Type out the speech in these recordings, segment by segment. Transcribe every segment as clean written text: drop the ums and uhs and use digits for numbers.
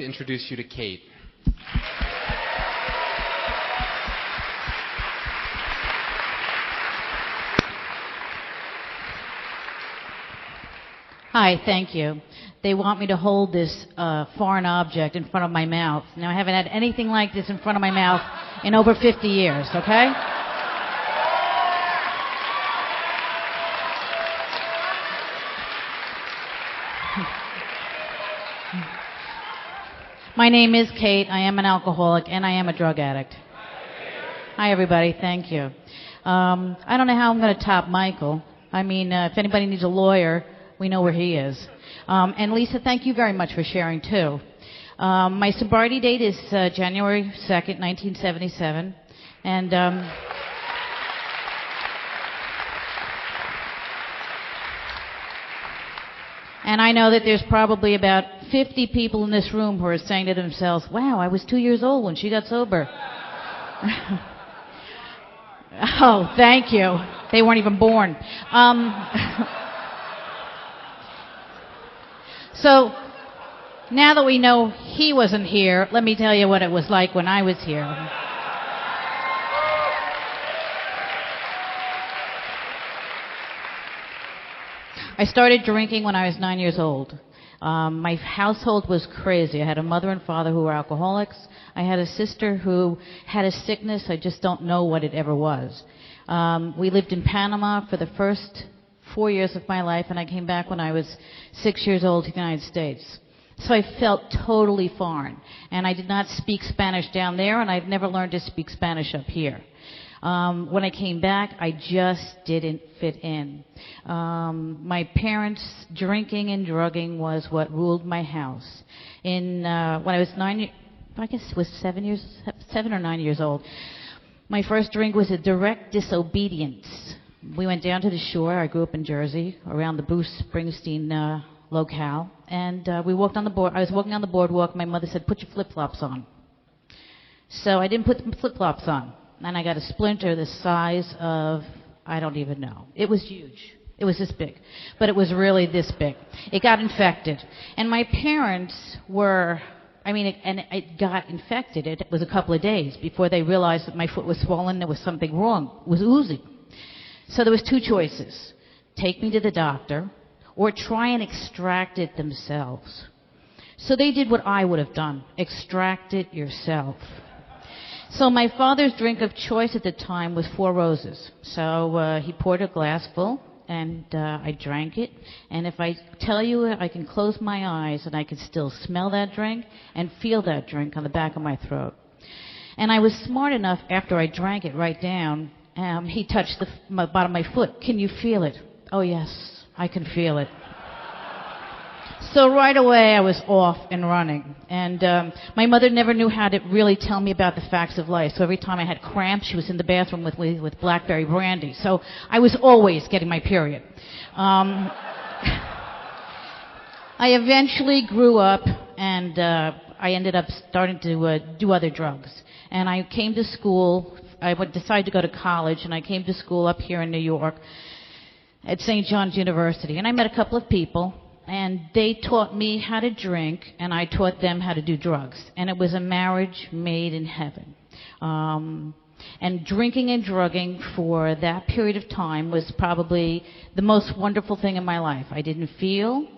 To introduce you to Kate. Hi, thank you. They want me to hold this foreign object in front of my mouth. Now, I haven't had anything like this in front of my mouth in over 50 years, okay? My name is Kate. I am an alcoholic, and I am a drug addict. Hi, everybody. Thank you. I don't know how I'm going to top Michael. I mean, if anybody needs a lawyer, we know where he is. And Lisa, thank you very much for sharing, too. My sobriety date is January 2nd, 1977. And I know that there's probably about 50 people in this room who are saying to themselves, wow, I was 2 years old when she got sober. Oh, thank you. They weren't even born. So, now that we know he wasn't here, let me tell you what it was like when I was here. I started drinking when I was 9 years old. My household was crazy. I had a mother and father who were alcoholics. I had a sister who had a sickness. I just don't know what it ever was. We lived in Panama for the first 4 years of my life, and I came back when I was 6 years old to the United States. So I felt totally foreign. And I did not speak Spanish down there, and I've never learned to speak Spanish up here. When I came back, I just didn't fit in. My parents' drinking and drugging was what ruled my house. When I was I guess it was 7 or 9 years old, my first drink was a direct disobedience. We went down to the shore. I grew up in Jersey, around the Bruce Springsteen locale, and we walked on the board. I was walking on the boardwalk. My mother said, "Put your flip-flops on." So I didn't put the flip-flops on. And I got a splinter the size of, I don't even know. It was huge. It was this big. But it was really this big. It got infected. And my parents were, it got infected. It was a couple of days before they realized that my foot was swollen, there was something wrong. It was oozing. So there was two choices. Take me to the doctor or try and extract it themselves. So they did what I would have done. Extract it yourself. So my father's drink of choice at the time was Four Roses. So he poured a glass full, and I drank it. And if I tell you, I can close my eyes, and I can still smell that drink and feel that drink on the back of my throat. And I was smart enough, after I drank it right down, he touched the bottom of my foot. Can you feel it? Oh, yes, I can feel it. So right away, I was off and running. And my mother never knew how to really tell me about the facts of life. So every time I had cramps, she was in the bathroom with blackberry brandy. So I was always getting my period. I eventually grew up, and I ended up starting to do other drugs. And I came to school. I decided to go to college, and I came to school up here in New York at St. John's University. And I met a couple of people. And they taught me how to drink, and I taught them how to do drugs. And it was a marriage made in heaven. And drinking and drugging for that period of time was probably the most wonderful thing in my life. I didn't feel.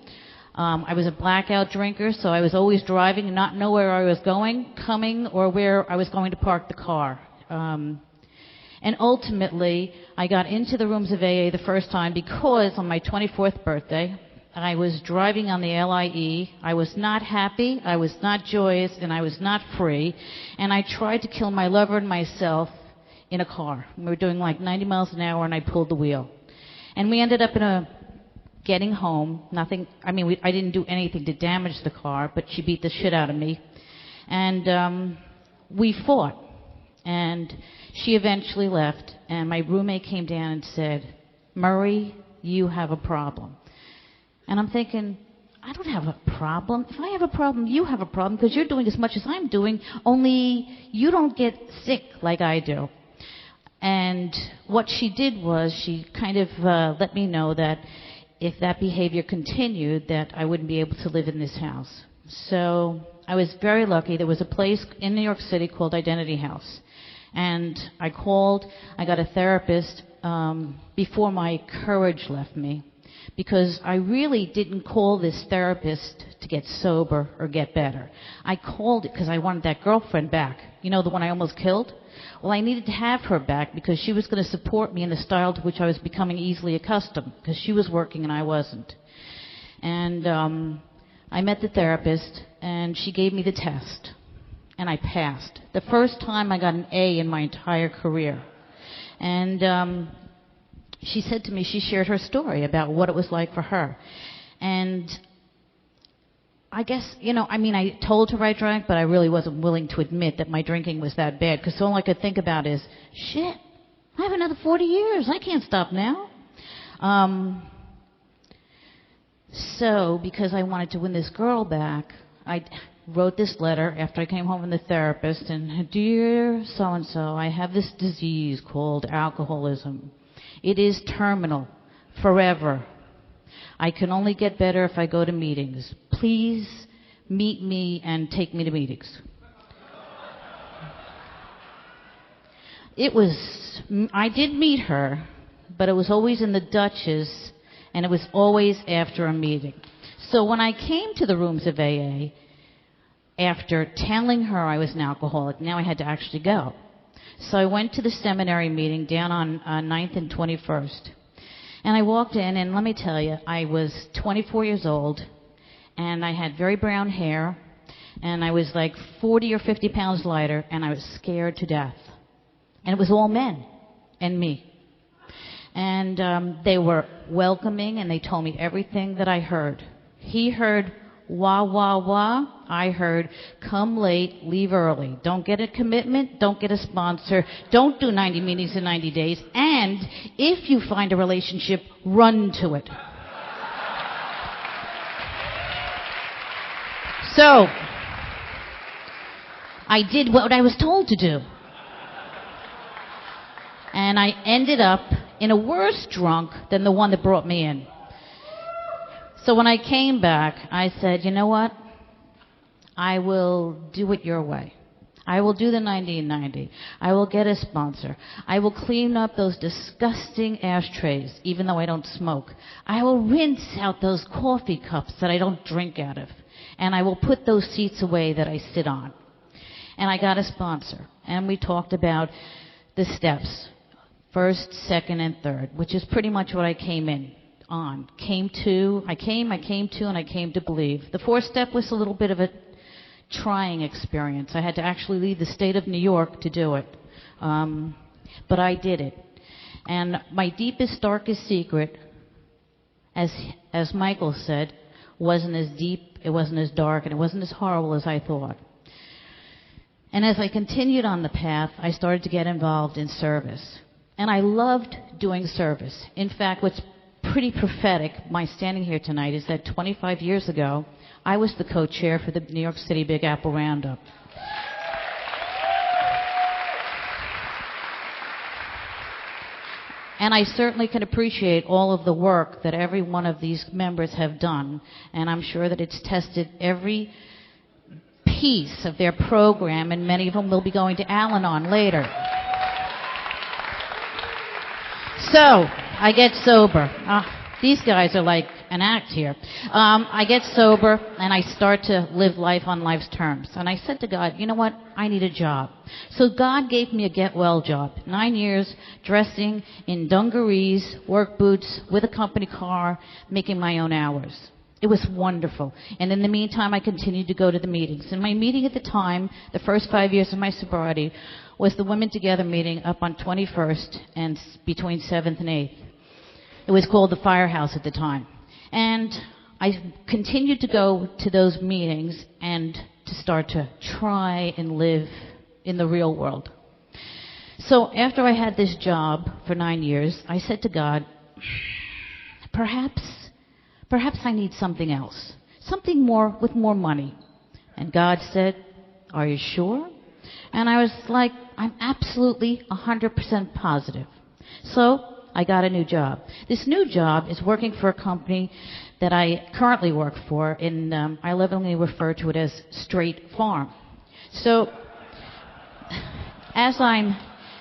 I was a blackout drinker, so I was always driving and not know where I was going, coming, or where I was going to park the car. And ultimately, I got into the rooms of AA the first time because on my 24th birthday, I was driving on the LIE. I was not happy, I was not joyous, and I was not free. And I tried to kill my lover and myself in a car. We were doing like 90 miles an hour, and I pulled the wheel. And we ended up getting home. I didn't do anything to damage the car, but she beat the shit out of me. And we fought. And she eventually left, and my roommate came down and said, "Murray, you have a problem." And I'm thinking, I don't have a problem. If I have a problem, you have a problem, because you're doing as much as I'm doing, only you don't get sick like I do. And what she did was she kind of let me know that if that behavior continued, that I wouldn't be able to live in this house. So I was very lucky. There was a place in New York City called Identity House. And I called, I got a therapist before my courage left me, because I really didn't call this therapist to get sober or get better. I called it because I wanted that girlfriend back. You know, the one I almost killed? Well, I needed to have her back because she was going to support me in the style to which I was becoming easily accustomed, because she was working and I wasn't. And I met the therapist, and she gave me the test, and I passed. The first time I got an A in my entire career. And she said to me, she shared her story about what it was like for her. And I guess, you know, I mean, I told her I drank, but I really wasn't willing to admit that my drinking was that bad, because all I could think about is, shit, I have another 40 years. I can't stop now. So, because I wanted to win this girl back, I wrote this letter after I came home from the therapist, and, dear so-and-so, I have this disease called alcoholism. It is terminal, forever. I can only get better if I go to meetings. Please meet me and take me to meetings. I did meet her, but it was always in the Duchess, and it was always after a meeting. So when I came to the rooms of AA, after telling her I was an alcoholic, now I had to actually go. So I went to the seminary meeting down on 9th and 21st. And I walked in, and let me tell you, I was 24 years old, and I had very brown hair, and I was like 40 or 50 pounds lighter, and I was scared to death. And it was all men and me. And they were welcoming, and they told me everything that I heard. He heard, wah, wah, wah. I heard, come late, leave early. Don't get a commitment, don't get a sponsor, don't do 90 meetings in 90 days, and if you find a relationship, run to it. So, I did what I was told to do. And I ended up in a worse drunk than the one that brought me in. So when I came back, I said, you know what? I will do it your way. I will do the 90 and 90. I will get a sponsor. I will clean up those disgusting ashtrays, even though I don't smoke. I will rinse out those coffee cups that I don't drink out of. And I will put those seats away that I sit on. And I got a sponsor. And we talked about the steps. First, second, and third, which is pretty much what I came in on. I came to, and I came to believe. The fourth step was a little bit of a trying experience. I had to actually leave the state of New York to do it. But I did it. And my deepest, darkest secret, as Michael said, wasn't as deep, it wasn't as dark, and it wasn't as horrible as I thought. And as I continued on the path, I started to get involved in service. And I loved doing service. In fact, what's pretty prophetic, my standing here tonight, is that 25 years ago, I was the co-chair for the New York City Big Apple Roundup. And I certainly can appreciate all of the work that every one of these members have done, and I'm sure that it's tested every piece of their program, and many of them will be going to Al-Anon later. So, I get sober. These guys are like an act here. I get sober, and I start to live life on life's terms. And I said to God, you know what? I need a job. So God gave me a get-well job. 9 years dressing in dungarees, work boots, with a company car, making my own hours. It was wonderful. And in the meantime, I continued to go to the meetings. And my meeting at the time, the first 5 years of my sobriety, was the Women Together meeting up on 21st and between 7th and 8th. It was called the Firehouse at the time. And I continued to go to those meetings and to start to try and live in the real world. So after I had this job for 9 years, I said to God, perhaps I need something else, something more with more money. And God said, are you sure? And I was like, I'm absolutely 100% positive. So I got a new job. This new job is working for a company that I currently work for, and I lovingly refer to it as Straight Farm. So, as I'm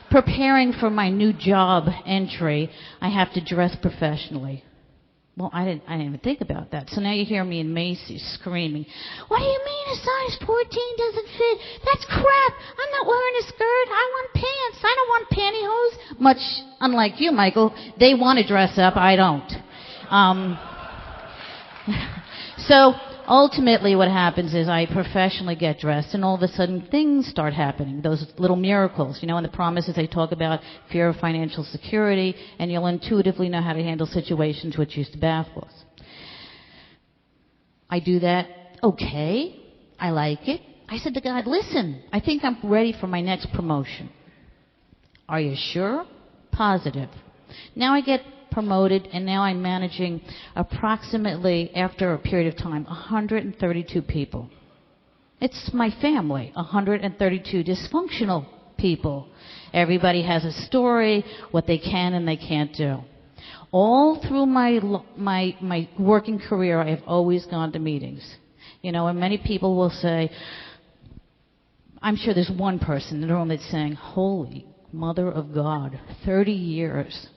preparing for my new job entry, I have to dress professionally. Well, I didn't even think about that. So now you hear me in Macy's screaming, "What do you mean a size 14 doesn't fit? That's crap. I'm not wearing a skirt. I want pants. I don't want pantyhose." Much unlike you, Michael, they want to dress up. I don't. So ultimately what happens is I professionally get dressed, and all of a sudden things start happening, those little miracles. You know, in the promises they talk about fear of financial security, and you'll intuitively know how to handle situations which used to baffle us. I do that. Okay, I like it. I said to God, listen, I think I'm ready for my next promotion. Are you sure? Positive. Now I get promoted, and now I'm managing approximately, after a period of time, 132 people. It's my family, 132 dysfunctional people. Everybody has a story, what they can and they can't do. All through my working career, I've always gone to meetings. You know, and many people will say, I'm sure there's one person in the room that's saying, holy Mother of God, 30 years.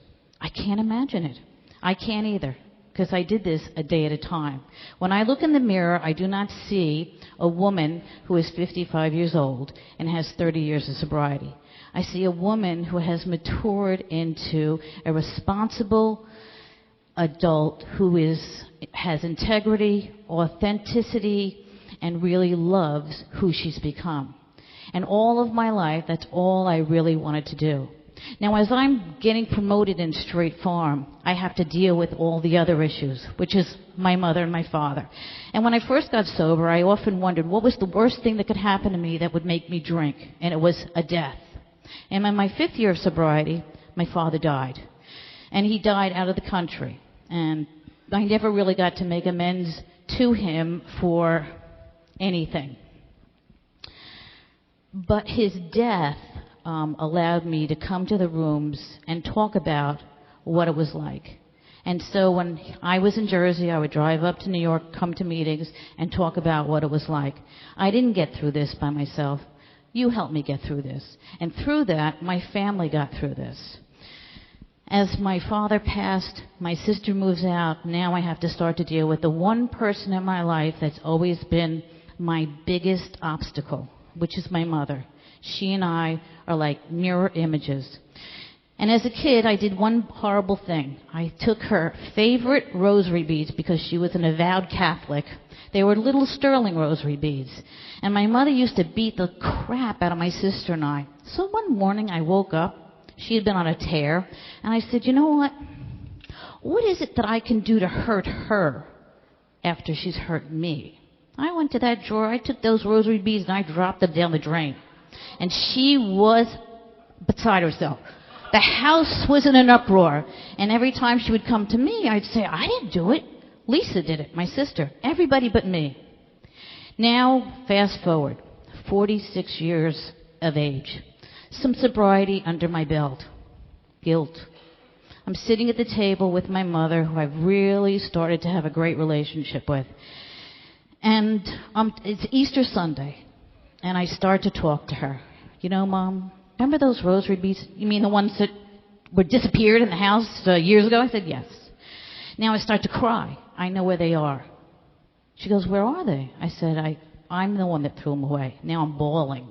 I can't imagine it. I can't either, because I did this a day at a time. When I look in the mirror, I do not see a woman who is 55 years old and has 30 years of sobriety. I see a woman who has matured into a responsible adult who has integrity, authenticity, and really loves who she's become. And all of my life, that's all I really wanted to do. Now, as I'm getting promoted in Straight Farm, I have to deal with all the other issues, which is my mother and my father. And when I first got sober, I often wondered what was the worst thing that could happen to me that would make me drink, and it was a death. And in my 5th year of sobriety, my father died. And he died out of the country. And I never really got to make amends to him for anything. But his death allowed me to come to the rooms and talk about what it was like. And so when I was in Jersey, I would drive up to New York, come to meetings, and talk about what it was like. I didn't get through this by myself. You helped me get through this. And through that, my family got through this. As my father passed, my sister moves out. Now I have to start to deal with the one person in my life that's always been my biggest obstacle, which is my mother. She and I are like mirror images. And as a kid, I did one horrible thing. I took her favorite rosary beads because she was an avowed Catholic. They were little sterling rosary beads. And my mother used to beat the crap out of my sister and I. So one morning I woke up. She had been on a tear. And I said, you know what? What is it that I can do to hurt her after she's hurt me? I went to that drawer. I took those rosary beads and I dropped them down the drain. And she was beside herself. The house was in an uproar. And every time she would come to me, I'd say, I didn't do it. Lisa did it, my sister. Everybody but me. Now, fast forward, 46 years of age. Some sobriety under my belt. Guilt. I'm sitting at the table with my mother, who I've really started to have a great relationship with. And it's Easter Sunday. And I start to talk to her. You know, Mom, remember those rosary beads? You mean the ones that were disappeared in the house years ago? I said, yes. Now I start to cry. I know where they are. She goes, where are they? I said, I'm the one that threw them away. Now I'm bawling.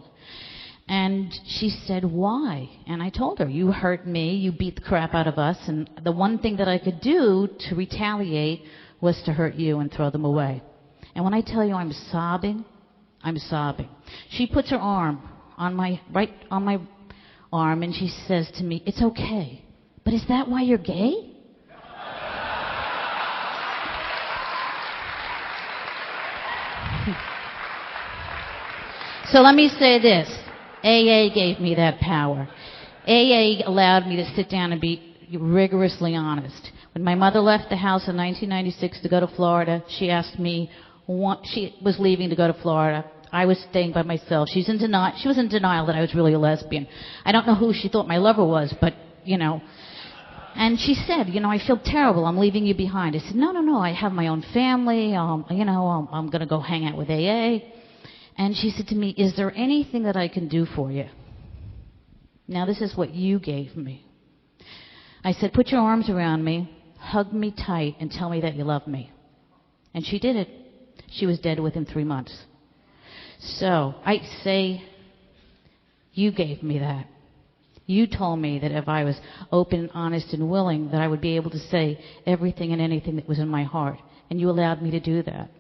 And she said, why? And I told her, you hurt me, you beat the crap out of us, and the one thing that I could do to retaliate was to hurt you and throw them away. And when I tell you I'm sobbing, I'm sobbing. She puts her arm on my arm, and she says to me, it's okay, but is that why you're gay? So let me say this. AA gave me that power. AA allowed me to sit down and be rigorously honest. When my mother left the house in 1996 to go to Florida, she asked me, she was leaving to go to Florida. I was staying by myself. She was in denial that I was really a lesbian. I don't know who she thought my lover was, but, you know. And she said, I feel terrible. I'm leaving you behind. I said, no. I have my own family. I'm going to go hang out with AA. And she said to me, is there anything that I can do for you? Now, this is what you gave me. I said, put your arms around me, hug me tight, and tell me that you love me. And she did it. She was dead within 3 months. So I say, you gave me that. You told me that if I was open, honest, and willing, that I would be able to say everything and anything that was in my heart. And you allowed me to do that.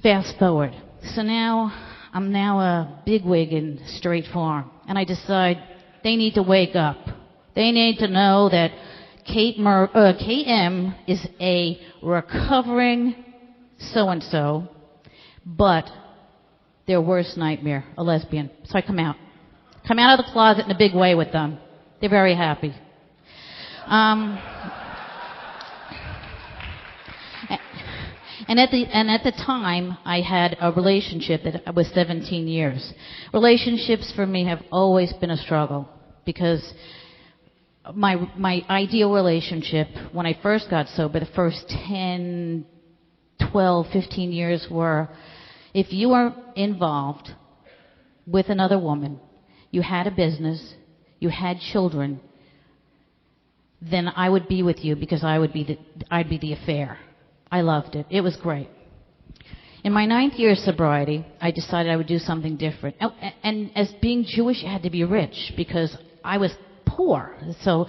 Fast forward. So now, I'm now a bigwig in Straight Farm. And I decide they need to wake up. They need to know that KM is a recovering so-and-so, but their worst nightmare, a lesbian. So I come out of the closet in a big way with them. They're very happy. And at the time, I had a relationship that was 17 years. Relationships for me have always been a struggle because my ideal relationship, when I first got sober, the first 10, 12, 15 years were, if you were involved with another woman, you had a business, you had children, then I would be with you because I'd be the affair. I loved it. It was great. In my 9th year of sobriety, I decided I would do something different. And as being Jewish, you had to be rich because I was poor. So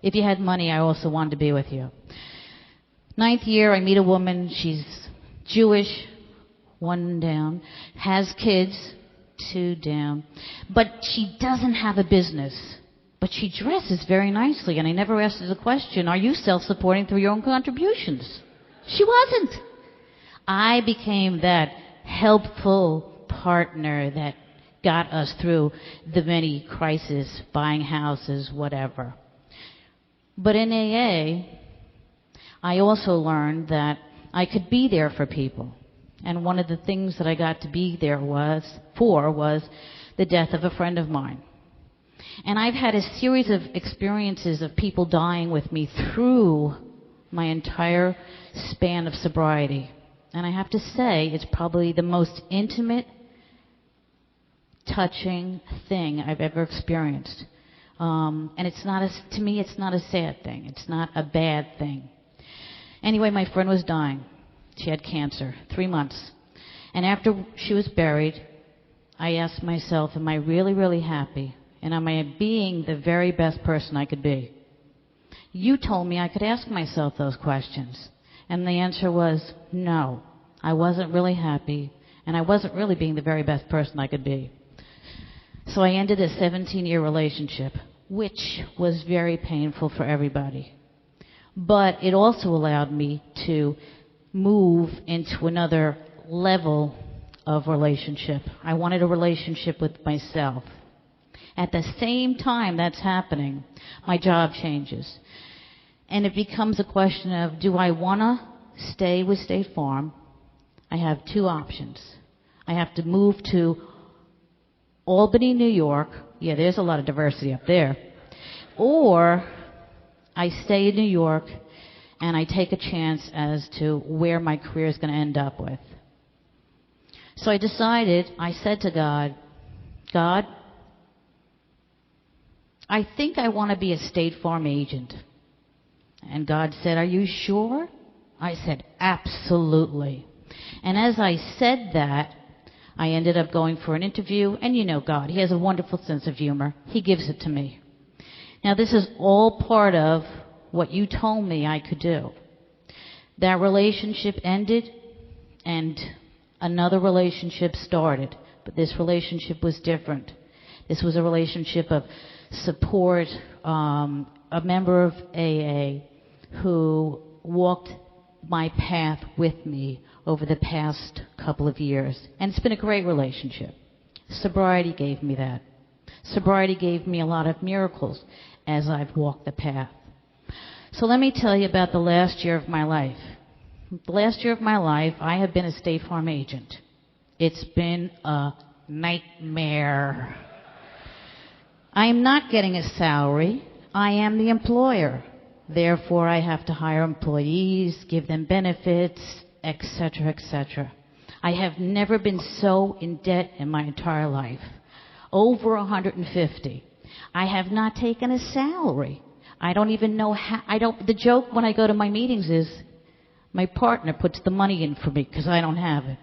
if you had money, I also wanted to be with you. 9th year, I meet a woman. She's Jewish, 1 down, has kids, 2 down, but she doesn't have a business. But she dresses very nicely, and I never asked her the question, are you self-supporting through your own contributions? She wasn't. I became that helpful partner that got us through the many crises, buying houses, whatever. But in AA, I also learned that I could be there for people. And one of the things that I got to be there was the death of a friend of mine. And I've had a series of experiences of people dying with me through my entire span of sobriety. And I have to say, it's probably the most intimate, touching thing I've ever experienced. And to me, it's not a sad thing. It's not a bad thing. Anyway, my friend was dying. She had cancer, 3 months. And after she was buried, I asked myself, am I really, really happy? And am I being the very best person I could be? You told me I could ask myself those questions. And the answer was no. I wasn't really happy, and I wasn't really being the very best person I could be. So I ended a 17-year relationship, which was very painful for everybody. But it also allowed me to move into another level of relationship. I wanted a relationship with myself. At the same time that's happening, my job changes. And it becomes a question of, do I want to stay with State Farm? I have 2 options. I have to move to Albany, New York. Yeah, there's a lot of diversity up there. Or I stay in New York and I take a chance as to where my career is going to end up with. So I said to God, I think I want to be a State Farm agent. And God said, are you sure? I said, absolutely. And as I said that, I ended up going for an interview. And you know God, He has a wonderful sense of humor. He gives it to me. Now, this is all part of what you told me I could do. That relationship ended, and another relationship started. But this relationship was different. This was a relationship of support, a member of AA who walked my path with me over the past couple of years. And it's been a great relationship. Sobriety gave me that. Sobriety gave me a lot of miracles as I've walked the path. So let me tell you about the last year of my life. The last year of my life, I have been a State Farm agent. It's been a nightmare. I am not getting a salary. I am the employer. Therefore, I have to hire employees, give them benefits, etc., etc. I have never been so in debt in my entire life. Over 150. I have not taken a salary. I don't even know how. The joke when I go to my meetings is my partner puts the money in for me because I don't have it.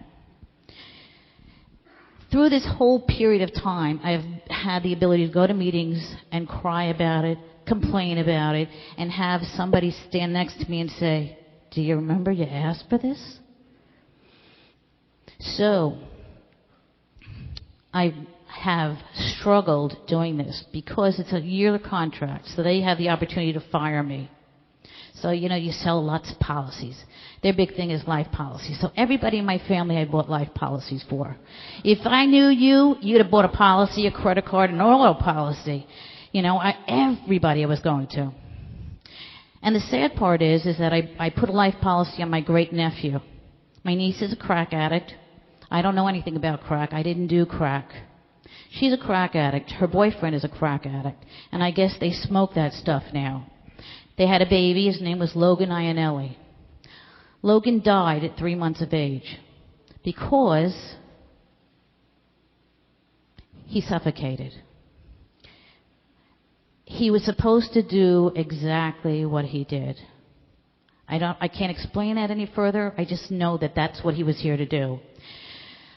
Through this whole period of time, I have had the ability to go to meetings and cry about it, complain about it, and have somebody stand next to me and say, "Do you remember you asked for this?" So, I have struggled doing this because it's a yearly contract, so they have the opportunity to fire me. So, you sell lots of policies. Their big thing is life policies. So everybody in my family I bought life policies for. If I knew you'd have bought a policy, a credit card, an auto policy. Everybody I was going to. And the sad part is that I put a life policy on my great-nephew. My niece is a crack addict. I don't know anything about crack. I didn't do crack. She's a crack addict. Her boyfriend is a crack addict. And I guess they smoke that stuff now. They had a baby. His name was Logan Ionelli. Logan died at 3 months of age because he suffocated. He was supposed to do exactly what he did. I can't explain that any further. I just know that that's what he was here to do.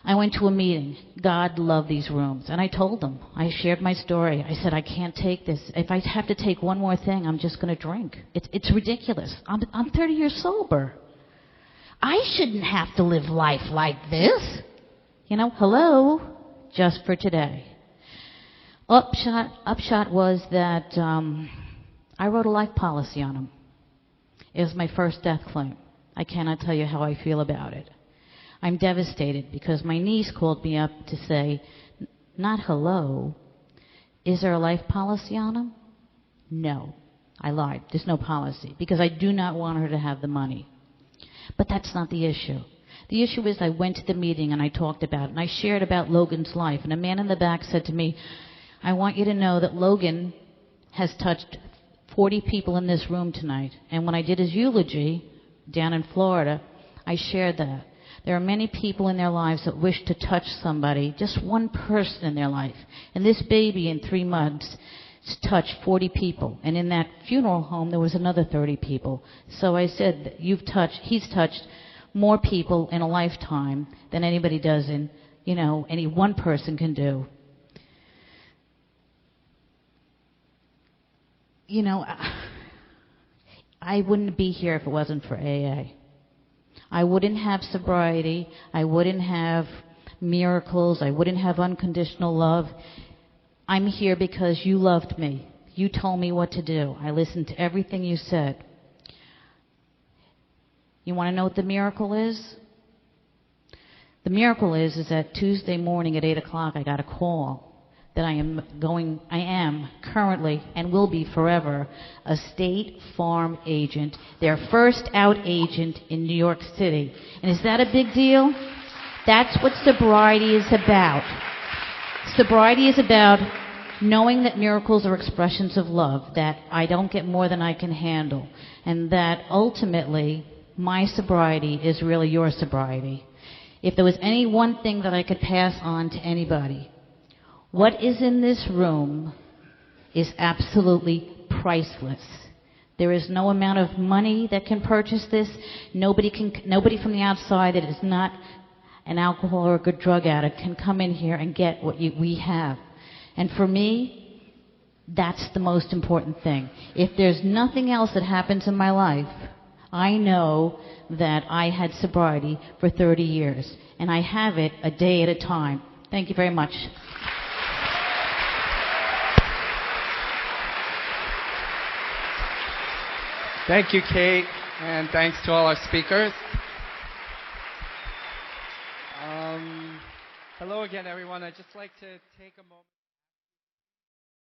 I went to a meeting. God loved these rooms. And I told them. I shared my story. I said, I can't take this. If I have to take one more thing, I'm just going to drink. It's ridiculous. I'm 30 years sober. I shouldn't have to live life like this. Hello, just for today. Upshot was that I wrote a life policy on him. It was my first death claim. I cannot tell you how I feel about it. I'm devastated because my niece called me up to say, not hello, is there a life policy on him? No. I lied. There's no policy because I do not want her to have the money. But that's not the issue. The issue is I went to the meeting and I talked about it and I shared about Logan's life. And a man in the back said to me, I want you to know that Logan has touched 40 people in this room tonight. And when I did his eulogy down in Florida, I shared that. There are many people in their lives that wish to touch somebody, just one person in their life. And this baby in 3 months touched 40 people. And in that funeral home, there was another 30 people. So I said, he's touched more people in a lifetime than anybody does in, any one person can do. I wouldn't be here if it wasn't for AA. I wouldn't have sobriety. I wouldn't have miracles. I wouldn't have unconditional love. I'm here because you loved me. You told me what to do. I listened to everything you said. You want to know what the miracle is? The miracle is that Tuesday morning at 8 o'clock I got a call that I am currently and will be forever a State Farm agent, their first out agent in New York City. And is that a big deal? That's what sobriety is about. Sobriety is about knowing that miracles are expressions of love, that I don't get more than I can handle, and that ultimately my sobriety is really your sobriety. If there was any one thing that I could pass on to anybody, what is in this room is absolutely priceless. There is no amount of money that can purchase this. Nobody from the outside that is not an alcoholic or drug addict can come in here and get what we have. And for me, that's the most important thing. If there's nothing else that happens in my life, I know that I had sobriety for 30 years. And I have it a day at a time. Thank you very much. Thank you, Kate, and thanks to all our speakers. Hello again, everyone. I'd just like to take a moment.